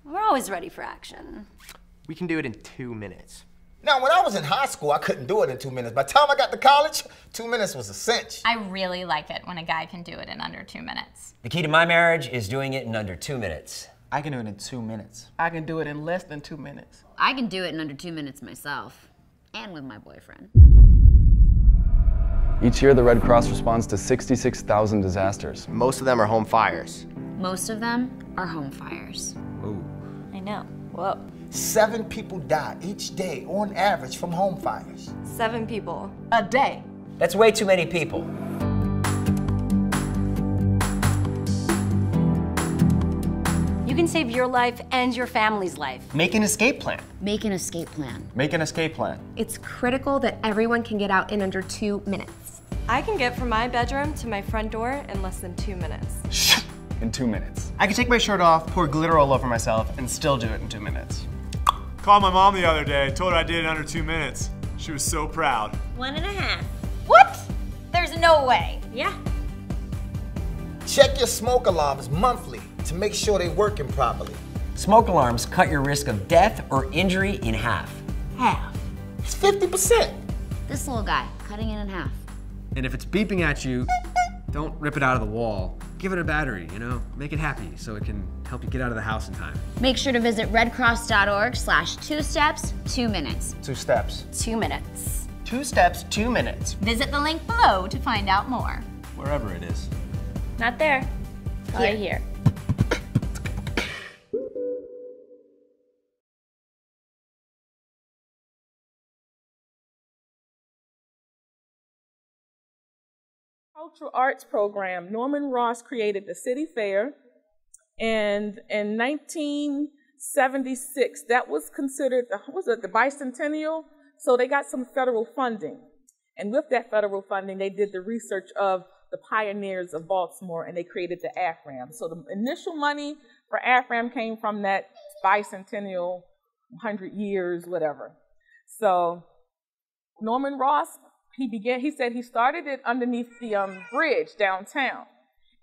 Speaker 20: We're always ready for action.
Speaker 19: We can do it in 2 minutes.
Speaker 22: Now, when I was in high school, I couldn't do it in 2 minutes. By the time I got to college, 2 minutes was a cinch.
Speaker 23: I really like it when a guy can do it in under 2 minutes.
Speaker 21: The key to my marriage is doing it in under 2 minutes.
Speaker 19: I can do it in 2 minutes.
Speaker 24: I can do it in less than 2 minutes.
Speaker 3: I can do it in under 2 minutes myself, and with my boyfriend.
Speaker 25: Each year, the Red Cross responds to 66,000 disasters.
Speaker 22: Most of them are home fires.
Speaker 3: Most of them are home fires.
Speaker 25: Ooh.
Speaker 23: I know. Whoa.
Speaker 22: 7 people die each day, on average, from home fires.
Speaker 23: 7 people.
Speaker 24: A day.
Speaker 21: That's way too many people.
Speaker 3: You can save your life and your family's life.
Speaker 21: Make an escape plan.
Speaker 3: Make an escape plan.
Speaker 19: Make an escape plan.
Speaker 26: It's critical that everyone can get out in under 2 minutes.
Speaker 23: I can get from my bedroom to my front door in less than 2 minutes.
Speaker 22: Shh!
Speaker 25: in 2 minutes.
Speaker 19: I can take my shirt off, pour glitter all over myself, and still do it in 2 minutes.
Speaker 2: Called my mom the other day, told her I did it in under 2 minutes. She was so proud.
Speaker 20: 1.5. What? There's no way. Yeah.
Speaker 22: Check your smoke alarms monthly to make sure they're working properly.
Speaker 21: Smoke alarms cut your risk of death or injury in half.
Speaker 22: Half? It's 50%.
Speaker 3: This little guy, cutting it in half.
Speaker 19: And if it's beeping at you, don't rip it out of the wall. Give it a battery, you know? Make it happy so it can help you get out of the house in time.
Speaker 3: Make sure to visit redcross.org/2steps, 2 minutes.
Speaker 19: 2 steps.
Speaker 3: 2 minutes.
Speaker 19: 2 steps, 2 minutes.
Speaker 23: Visit the link below to find out more.
Speaker 19: Wherever it is.
Speaker 5: Not there. Here.
Speaker 1: Cultural arts program. Norman Ross created the City Fair, and in 1976, that was considered the bicentennial. So they got some federal funding, and with that federal funding, they did the research of the pioneers of Baltimore, and they created the AFRAM. So the initial money for AFRAM came from that bicentennial, 100 years, whatever. So Norman Ross, he said he started it underneath the bridge downtown.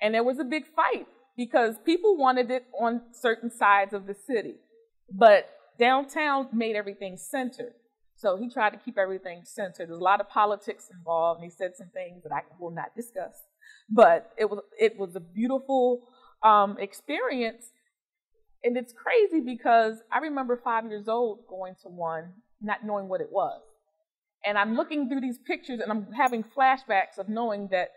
Speaker 1: And there was a big fight because people wanted it on certain sides of the city. But downtown made everything centered. So he tried to keep everything centered. There's a lot of politics involved, and he said some things that I will not discuss. But it was a beautiful experience. And it's crazy because I remember 5 years old going to one, not knowing what it was. And I'm looking through these pictures, and I'm having flashbacks of knowing that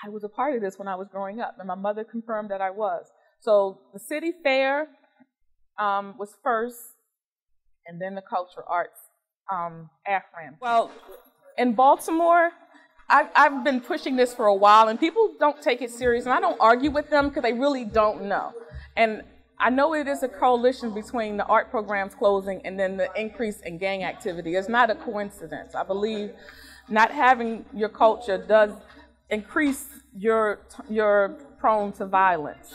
Speaker 1: I was a part of this when I was growing up, and my mother confirmed that I was. So the City Fair was first, and then the Cultural Arts AFRAM. Well, in Baltimore, I've been pushing this for a while, and people don't take it serious, and I don't argue with them because they really don't know. And I know it is a coalition between the art programs closing and then the increase in gang activity. It's not a coincidence. I believe not having your culture does increase your prone to violence.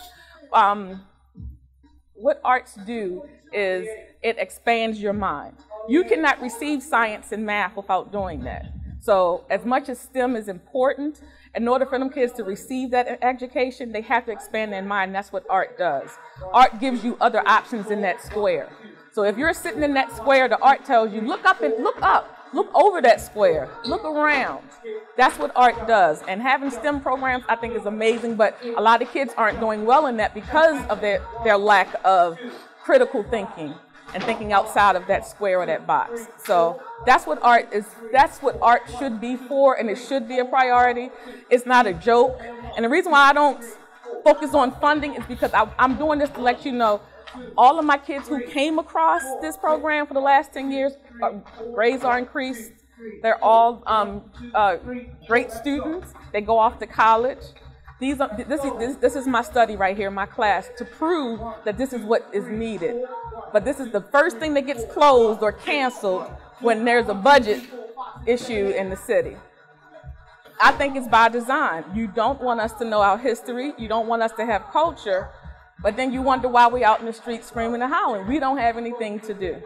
Speaker 1: What arts do is it expands your mind. You cannot receive science and math without doing that. So as much as STEM is important, in order for them kids to receive that education, they have to expand their mind. That's what art does. Art gives you other options in that square. So if you're sitting in that square, the art tells you, look up, look over that square, look around. That's what art does. And having STEM programs, I think, is amazing, but a lot of kids aren't doing well in that because of their lack of critical thinking and thinking outside of that square or that box. So that's what art is. That's what art should be for, and it should be a priority. It's not a joke. And the reason why I don't focus on funding is because I'm doing this to let you know all of my kids who came across this program for the last 10 years, grades are increased. They're all great students. They go off to college. This is my study right here, my class, to prove that this is what is needed. But this is the first thing that gets closed or canceled when there's a budget issue in the city. I think it's by design. You don't want us to know our history. You don't want us to have culture. But then you wonder why we're out in the street screaming and hollering. We don't have anything to do.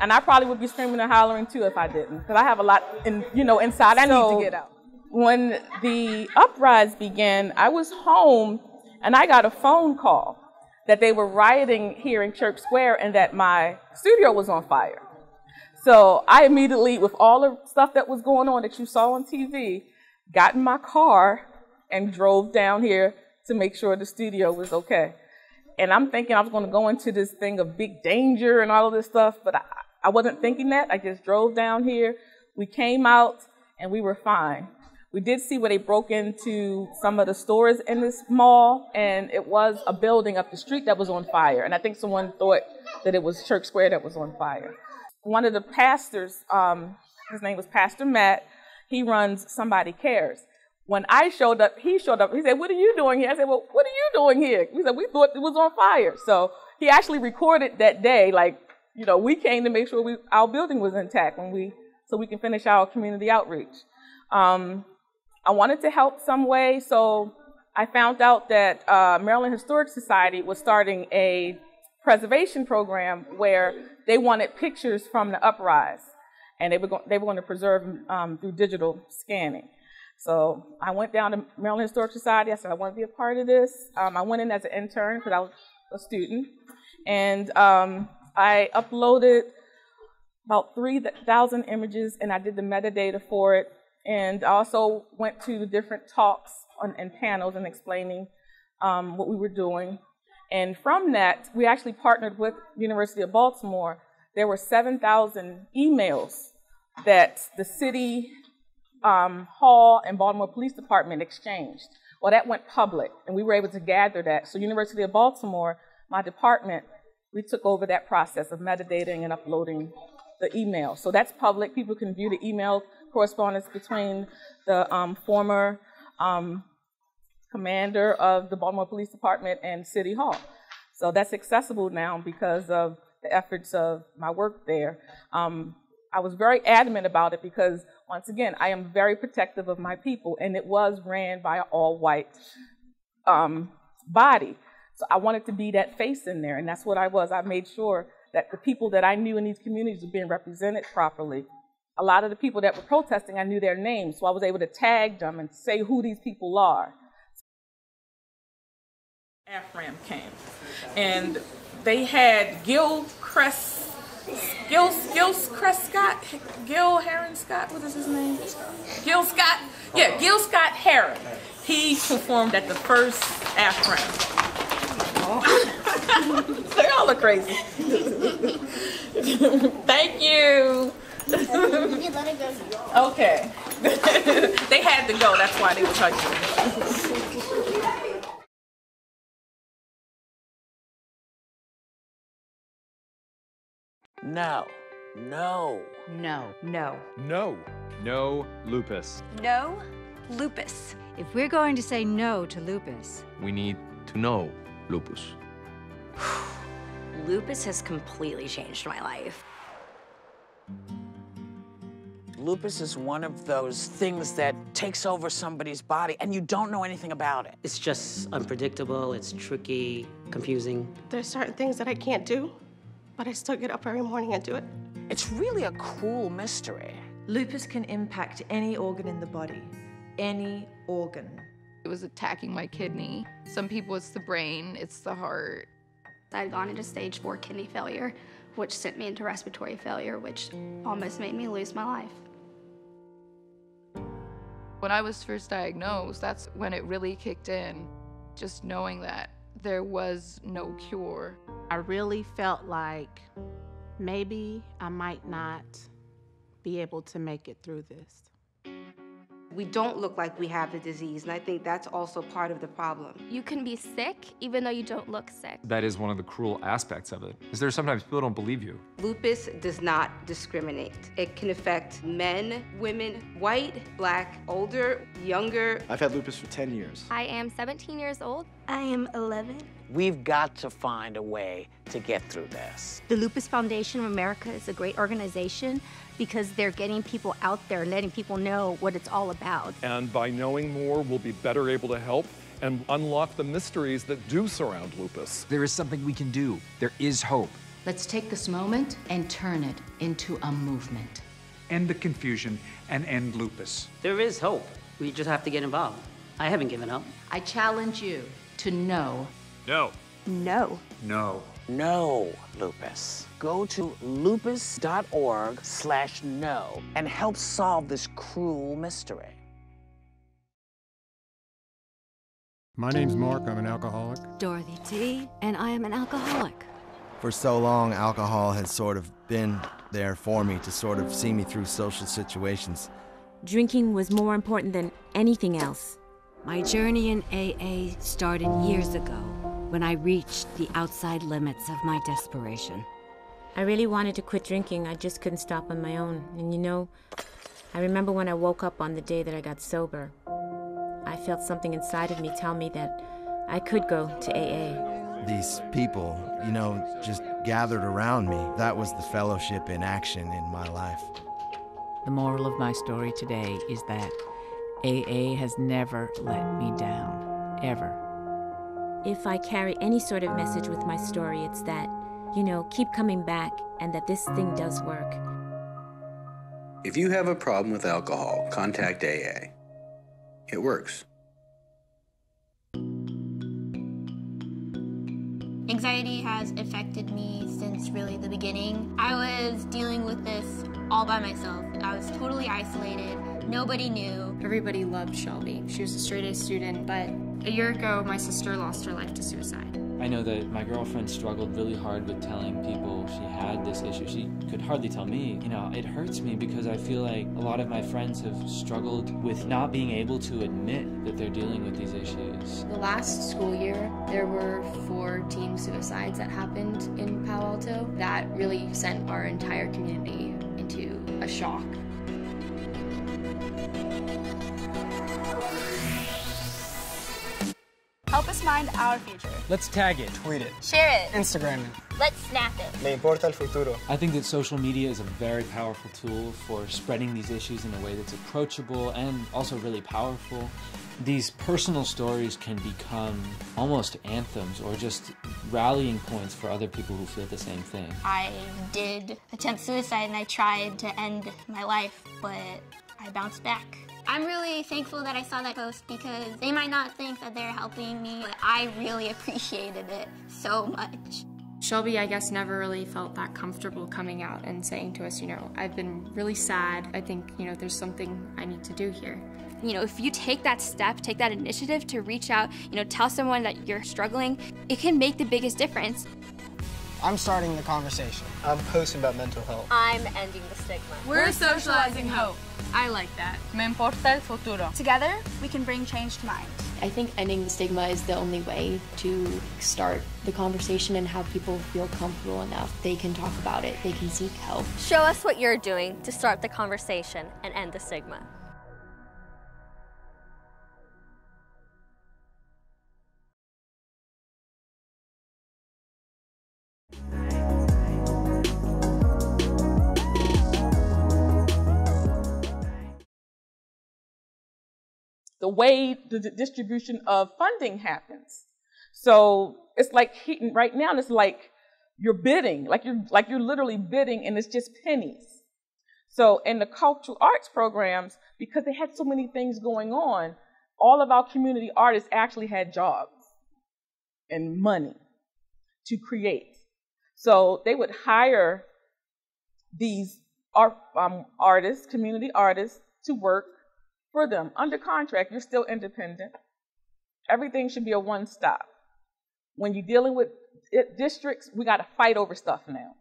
Speaker 1: And I probably would be screaming and hollering too if I didn't, because I have a lot inside I need to get out. When the uprise began, I was home and I got a phone call that they were rioting here in Church Square and that my studio was on fire. So I immediately, with all the stuff that was going on that you saw on TV, got in my car and drove down here to make sure the studio was okay. And I'm thinking I was going to go into this thing of big danger and all of this stuff, but I wasn't thinking that. I just drove down here. We came out and we were fine. We did see where they broke into some of the stores in this mall, and it was a building up the street that was on fire. And I think someone thought that it was Church Square that was on fire. One of the pastors, his name was Pastor Matt, he runs Somebody Cares. When I showed up, he showed up. He said, "What are you doing here?" I said, "Well, what are you doing here?" He said, "We thought it was on fire." So he actually recorded that day, like, you know, we came to make sure our building was intact so we can finish our community outreach. I wanted to help some way, so I found out that Maryland Historic Society was starting a preservation program where they wanted pictures from the uprise, and they were going to preserve them through digital scanning. So I went down to Maryland Historic Society. I said, I want to be a part of this. I went in as an intern because I was a student, and I uploaded about 3,000 images, and I did the metadata for it, and I also went to the different talks and panels and explaining what we were doing. And from that, we actually partnered with University of Baltimore. There were 7,000 emails that the city hall and Baltimore Police Department exchanged. Well, that went public, and we were able to gather that. So University of Baltimore, my department, we took over that process of metadating and uploading the email. So that's public. People can view the email correspondence between the former commander of the Baltimore Police Department and City Hall. So that's accessible now because of the efforts of my work there. I was very adamant about it because, once again, I am very protective of my people, and it was ran by an all-white body. So I wanted to be that face in there, and that's what I was. I made sure that the people that I knew in these communities were being represented properly. A lot of the people that were protesting, I knew their names, so I was able to tag them and say who these people are. AFRAM came, and they had Gil Heron Scott, what is his name? Gil Scott, yeah, Gil Scott Heron. He performed at the first AFRAM. They all look crazy. Thank you. Okay. They had to go, that's why they were touching.
Speaker 9: No. No.
Speaker 10: No. No.
Speaker 11: No. No lupus.
Speaker 10: No lupus.
Speaker 3: If we're going to say no to lupus,
Speaker 11: We need to know lupus.
Speaker 10: Lupus has completely changed my life.
Speaker 9: Lupus is one of those things that takes over somebody's body and you don't know anything about it.
Speaker 12: It's just unpredictable, it's tricky, confusing.
Speaker 13: There's certain things that I can't do, but I still get up every morning and do it.
Speaker 9: It's really a cruel mystery.
Speaker 15: Lupus can impact any organ in the body, any organ.
Speaker 16: It was attacking my kidney. Some people it's the brain, it's the heart.
Speaker 5: I had gone into stage 4 kidney failure, which sent me into respiratory failure, which almost made me lose my life.
Speaker 16: When I was first diagnosed, that's when it really kicked in, just knowing that there was no cure.
Speaker 27: I really felt like maybe I might not be able to make it through this.
Speaker 28: We don't look like we have the disease, and I think that's also part of the problem.
Speaker 5: You can be sick even though you don't look sick.
Speaker 11: That is one of the cruel aspects of it, is there sometimes people don't believe you.
Speaker 28: Lupus does not discriminate. It can affect men, women, white, black, older, younger.
Speaker 19: I've had lupus for 10 years.
Speaker 5: I am 17 years old.
Speaker 7: I am 11.
Speaker 9: We've got to find a way to get through this.
Speaker 29: The Lupus Foundation of America is a great organization because they're getting people out there, letting people know what it's all about.
Speaker 30: And by knowing more, we'll be better able to help and unlock the mysteries that do surround lupus.
Speaker 31: There is something we can do. There is hope.
Speaker 10: Let's take this moment and turn it into a movement.
Speaker 32: End the confusion and end lupus.
Speaker 12: There is hope. We just have to get involved. I haven't given up.
Speaker 10: I challenge you to know.
Speaker 11: No.
Speaker 29: No.
Speaker 32: No.
Speaker 9: No lupus. Go to lupus.org/no and help solve this cruel mystery.
Speaker 33: My name's Mark, I'm an alcoholic.
Speaker 3: Dorothy T, and I am an alcoholic.
Speaker 34: For so long, alcohol has sort of been there for me to sort of see me through social situations.
Speaker 35: Drinking was more important than anything else.
Speaker 3: My journey in AA started years ago when I reached the outside limits of my desperation. I really wanted to quit drinking, I just couldn't stop on my own. And you know, I remember when I woke up on the day that I got sober, I felt something inside of me tell me that I could go to AA.
Speaker 34: These people, you know, just gathered around me. That was the fellowship in action in my life.
Speaker 6: The moral of my story today is that AA has never let me down.
Speaker 3: ever. If I carry any sort of message with my story, it's that, keep coming back and that this thing does work.
Speaker 1: If you have a problem with alcohol, contact AA. It works.
Speaker 7: Anxiety has affected me since really the beginning. I was dealing with this all by myself. I was totally isolated. Nobody knew.
Speaker 2: Everybody loved Shelby. She was a straight-A student, but a year ago, my sister lost her life to suicide.
Speaker 4: I know that my girlfriend struggled really hard with telling people she had this issue. She could hardly tell me. It hurts me because I feel like a lot of my friends have struggled with not being able to admit that they're dealing with these issues.
Speaker 2: The last school year, there were 4 teen suicides that happened in Palo Alto. That really sent our entire community into a shock.
Speaker 8: Help us mind our future.
Speaker 11: Let's tag it.
Speaker 8: Tweet it. Share it. Instagram it.
Speaker 7: Let's snap it.
Speaker 8: Me importa el futuro.
Speaker 4: I think that social media is a very powerful tool for spreading these issues in a way that's approachable and also really powerful. These personal stories can become almost anthems or just rallying points for other people who feel the same thing.
Speaker 7: I did attempt suicide and I tried to end my life, but I bounced back. I'm really thankful that I saw that post because they might not think that they're helping me, but I really appreciated it so much.
Speaker 2: Shelby, I guess, never really felt that comfortable coming out and saying to us, I've been really sad. I think, there's something I need to do here.
Speaker 5: If you take that step, take that initiative to reach out, tell someone that you're struggling, it can make the biggest difference.
Speaker 13: I'm starting the conversation. I'm posting about mental health.
Speaker 29: I'm ending the stigma.
Speaker 8: We're socializing hope. I like that.
Speaker 29: Me importa el futuro.
Speaker 8: Together, we can bring change to minds.
Speaker 14: I think ending the stigma is the only way to start the conversation and have people feel comfortable enough. They can talk about it. They can seek help.
Speaker 29: Show us what you're doing to start the conversation and end the stigma.
Speaker 17: The way the distribution of funding happens. So it's like right now, it's like you're bidding, like you're literally bidding, and it's just pennies. So in the cultural arts programs, because they had so many things going on, all of our community artists actually had jobs and money to create. So they would hire these artists, community artists, to work for them under contract. You're still independent. Everything should be a one-stop. When you're dealing with districts, we got to fight over stuff now.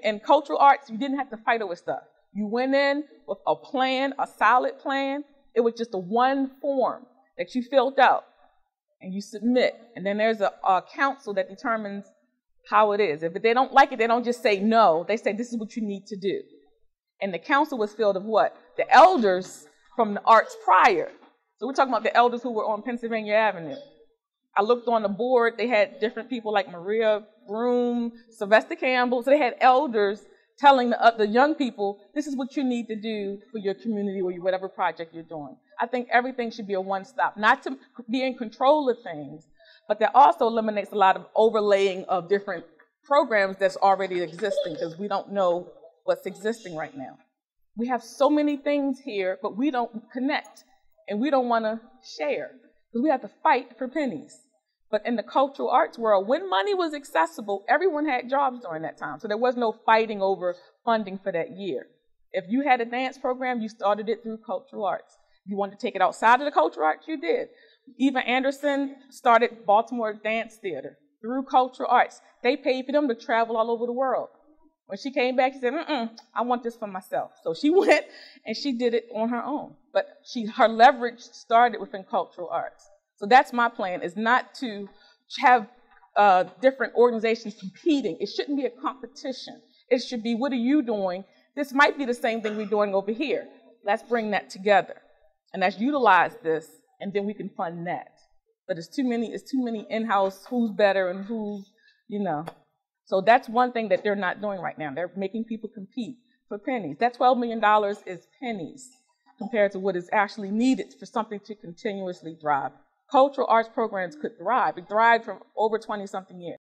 Speaker 17: In cultural arts, you didn't have to fight over stuff. You went in with a plan, a solid plan. It was just a one form that you filled out and you submit. And then there's a council that determines how it is. If they don't like it, they don't just say no. They say this is what you need to do. And the council was filled of what? The elders from the arts prior. So we're talking about the elders who were on Pennsylvania Avenue. I looked on the board, they had different people like Maria Broom, Sylvester Campbell, so they had elders telling the young people, this is what you need to do for your community or whatever project you're doing. I think everything should be a one-stop, not to be in control of things, but that also eliminates a lot of overlaying of different programs that's already existing because we don't know what's existing right now. We have so many things here, but we don't connect, and we don't want to share because we have to fight for pennies. But in the cultural arts world, when money was accessible, everyone had jobs during that time, so there was no fighting over funding for that year. If you had a dance program, you started it through cultural arts. If you wanted to take it outside of the cultural arts, you did. Eva Anderson started Baltimore Dance Theater through cultural arts. They paid for them to travel all over the world. When she came back, she said, I want this for myself. So she went and she did it on her own. But her leverage started within cultural arts. So that's my plan, is not to have different organizations competing. It shouldn't be a competition. It should be, what are you doing? This might be the same thing we're doing over here. Let's bring that together. And let's utilize this, and then we can fund that. But it's too many in-house, who's better and who's, So that's one thing that they're not doing right now. They're making people compete for pennies. That $12 million is pennies compared to what is actually needed for something to continuously thrive. cultural arts programs could thrive. It thrived for over 20-something years.